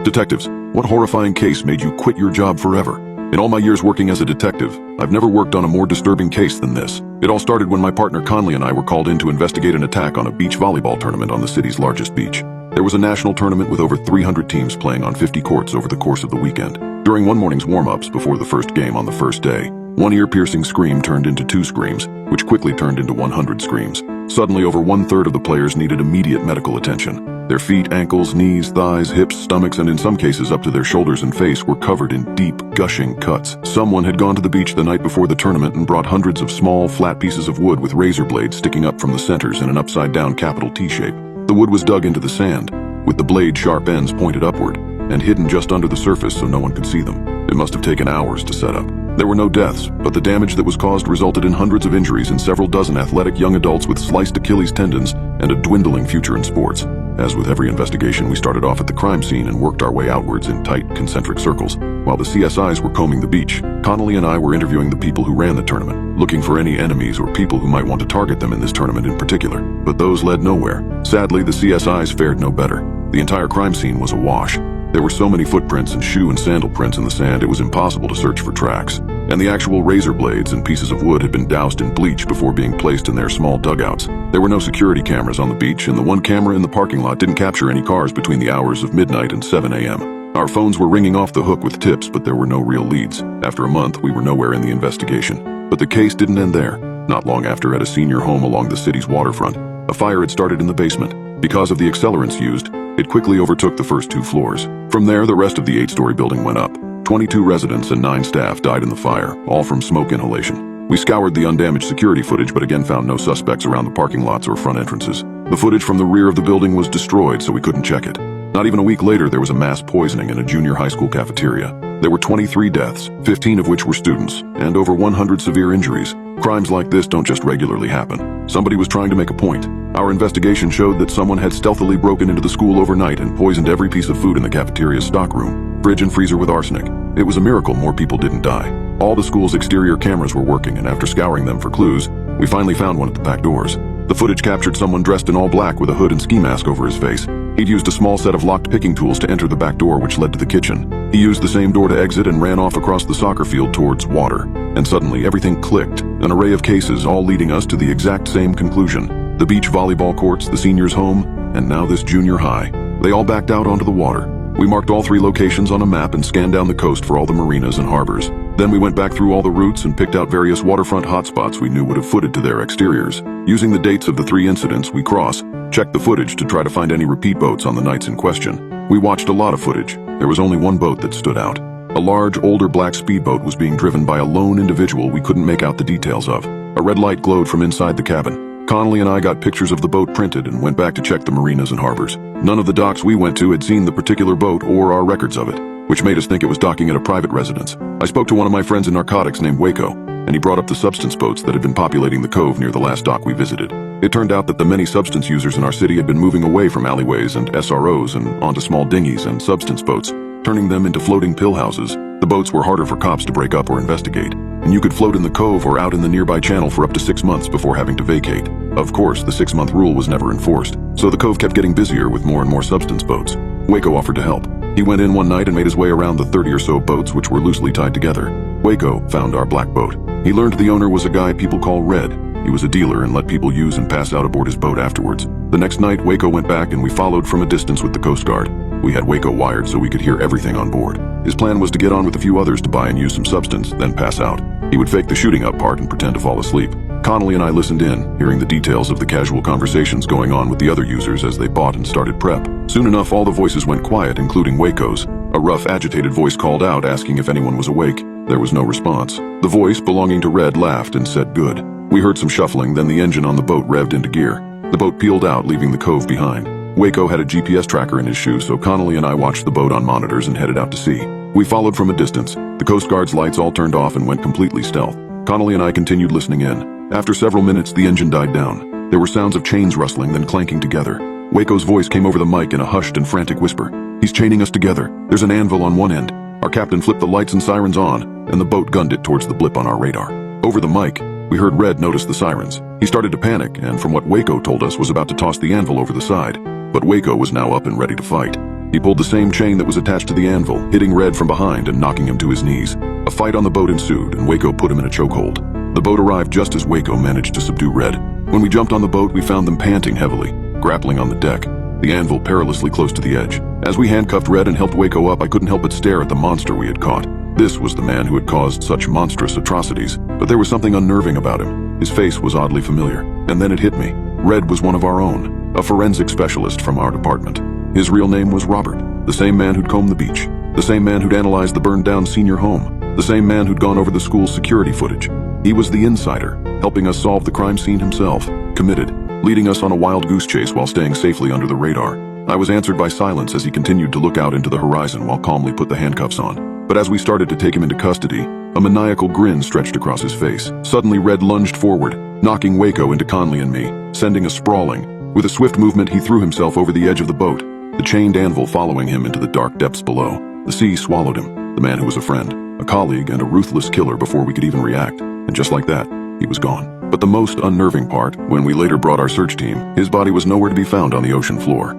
Detectives, what horrifying case made you quit your job forever? In all my years working as a detective, I've never worked on a more disturbing case than this. It all started when my partner Conley and I were called in to investigate an attack on a beach volleyball tournament on the city's largest beach. There was a national tournament with over 300 teams playing on 50 courts over the course of the weekend. During one morning's warm-ups before the first game on the first day, one ear-piercing scream turned into 2 screams, which quickly turned into 100 screams. Suddenly, over 1/3 of the players needed immediate medical attention. Their feet, ankles, knees, thighs, hips, stomachs, and in some cases up to their shoulders and face were covered in deep, gushing cuts. Someone had gone to the beach the night before the tournament and brought hundreds of small, flat pieces of wood with razor blades sticking up from the centers in an upside-down capital T shape. The wood was dug into the sand, with the blade sharp ends pointed upward, and hidden just under the surface so no one could see them. It must have taken hours to set up. There were no deaths, but the damage that was caused resulted in hundreds of injuries and several dozen athletic young adults with sliced Achilles tendons and a dwindling future in sports. As with every investigation, we started off at the crime scene and worked our way outwards in tight, concentric circles. While the CSIs were combing the beach, Connolly and I were interviewing the people who ran the tournament, looking for any enemies or people who might want to target them in this tournament in particular. But those led nowhere. Sadly, the CSIs fared no better. The entire crime scene was awash. There were so many footprints and shoe and sandal prints in the sand it was impossible to search for tracks. And the actual razor blades and pieces of wood had been doused in bleach before being placed in their small dugouts. There were no security cameras on the beach, and the one camera in the parking lot didn't capture any cars between the hours of midnight and 7 a.m. Our phones were ringing off the hook with tips, but there were no real leads. After a month, we were nowhere in the investigation. But the case didn't end there. Not long after, at a senior home along the city's waterfront, a fire had started in the basement. Because of the accelerants used, it quickly overtook the first 2 floors. From there, the rest of the 8-story building went up. 22 residents and 9 staff died in the fire, all from smoke inhalation. We scoured the undamaged security footage, but again found no suspects around the parking lots or front entrances. The footage from the rear of the building was destroyed, so we couldn't check it. Not even a week later, there was a mass poisoning in a junior high school cafeteria. There were 23 deaths, 15 of which were students, and over 100 severe injuries. Crimes like this don't just regularly happen. Somebody was trying to make a point. Our investigation showed that someone had stealthily broken into the school overnight and poisoned every piece of food in the cafeteria's stockroom, fridge and freezer with arsenic. It was a miracle more people didn't die. All the school's exterior cameras were working, and after scouring them for clues, we finally found one at the back doors. The footage captured someone dressed in all black with a hood and ski mask over his face. He'd used a small set of locked picking tools to enter the back door which led to the kitchen. He used the same door to exit and ran off across the soccer field towards water. And suddenly everything clicked, an array of cases all leading us to the exact same conclusion. The beach volleyball courts, the seniors' home, and now this junior high. They all backed out onto the water. We marked all 3 locations on a map and scanned down the coast for all the marinas and harbors. Then we went back through all the routes and picked out various waterfront hotspots we knew would have footed to their exteriors. Using the dates of the 3 incidents, we checked the footage to try to find any repeat boats on the nights in question. We watched a lot of footage. There was only one boat that stood out. A large, older black speedboat was being driven by a lone individual we couldn't make out the details of. A red light glowed from inside the cabin. Connolly and I got pictures of the boat printed and went back to check the marinas and harbors. None of the docks we went to had seen the particular boat or our records of it, which made us think it was docking at a private residence. I spoke to one of my friends in narcotics named Waco, and he brought up the substance boats that had been populating the cove near the last dock we visited. It turned out that the many substance users in our city had been moving away from alleyways and SROs and onto small dinghies and substance boats, turning them into floating pill houses. The boats were harder for cops to break up or investigate, and you could float in the cove or out in the nearby channel for up to 6 months before having to vacate. Of course, the 6-month rule was never enforced, so the cove kept getting busier with more and more substance boats. Waco offered to help. He went in one night and made his way around the 30 or so boats which were loosely tied together. Waco found our black boat. He learned the owner was a guy people call Red. He was a dealer and let people use and pass out aboard his boat afterwards. The next night, Waco went back and we followed from a distance with the Coast Guard. We had Waco wired so we could hear everything on board. His plan was to get on with a few others to buy and use some substance, then pass out. He would fake the shooting up part and pretend to fall asleep. Connolly and I listened in, hearing the details of the casual conversations going on with the other users as they bought and started prep. Soon enough, all the voices went quiet, including Waco's. A rough, agitated voice called out, asking if anyone was awake. There was no response. The voice, belonging to Red, laughed and said good. We heard some shuffling, then the engine on the boat revved into gear. The boat peeled out, leaving the cove behind. Waco had a GPS tracker in his shoe, so Connolly and I watched the boat on monitors and headed out to sea. We followed from a distance. The Coast Guard's lights all turned off and went completely stealth. Connolly and I continued listening in. After several minutes, the engine died down. There were sounds of chains rustling, then clanking together. Waco's voice came over the mic in a hushed and frantic whisper. He's chaining us together. There's an anvil on one end. Our captain flipped the lights and sirens on, and the boat gunned it towards the blip on our radar. Over the mic, we heard Red notice the sirens. He started to panic, and from what Waco told us was about to toss the anvil over the side. But Waco was now up and ready to fight. He pulled the same chain that was attached to the anvil, hitting Red from behind and knocking him to his knees. A fight on the boat ensued, and Waco put him in a chokehold. The boat arrived just as Waco managed to subdue Red. When we jumped on the boat, we found them panting heavily, grappling on the deck, the anvil perilously close to the edge. As we handcuffed Red and helped Waco up, I couldn't help but stare at the monster we had caught. This was the man who had caused such monstrous atrocities, but there was something unnerving about him. His face was oddly familiar, and then it hit me. Red was one of our own, a forensic specialist from our department. His real name was Robert, the same man who'd combed the beach, the same man who'd analyzed the burned-down senior home, the same man who'd gone over the school's security footage. He was the insider, helping us solve the crime scene himself, committed, leading us on a wild goose chase while staying safely under the radar. I was answered by silence as he continued to look out into the horizon while calmly put the handcuffs on. But as we started to take him into custody, a maniacal grin stretched across his face. Suddenly, Red lunged forward, knocking Waco into Conley and me, sending us sprawling. With a swift movement, he threw himself over the edge of the boat, the chained anvil following him into the dark depths below. The sea swallowed him, the man who was a friend, a colleague, and a ruthless killer before we could even react. And just like that, he was gone. But the most unnerving part, when we later brought our search team, his body was nowhere to be found on the ocean floor.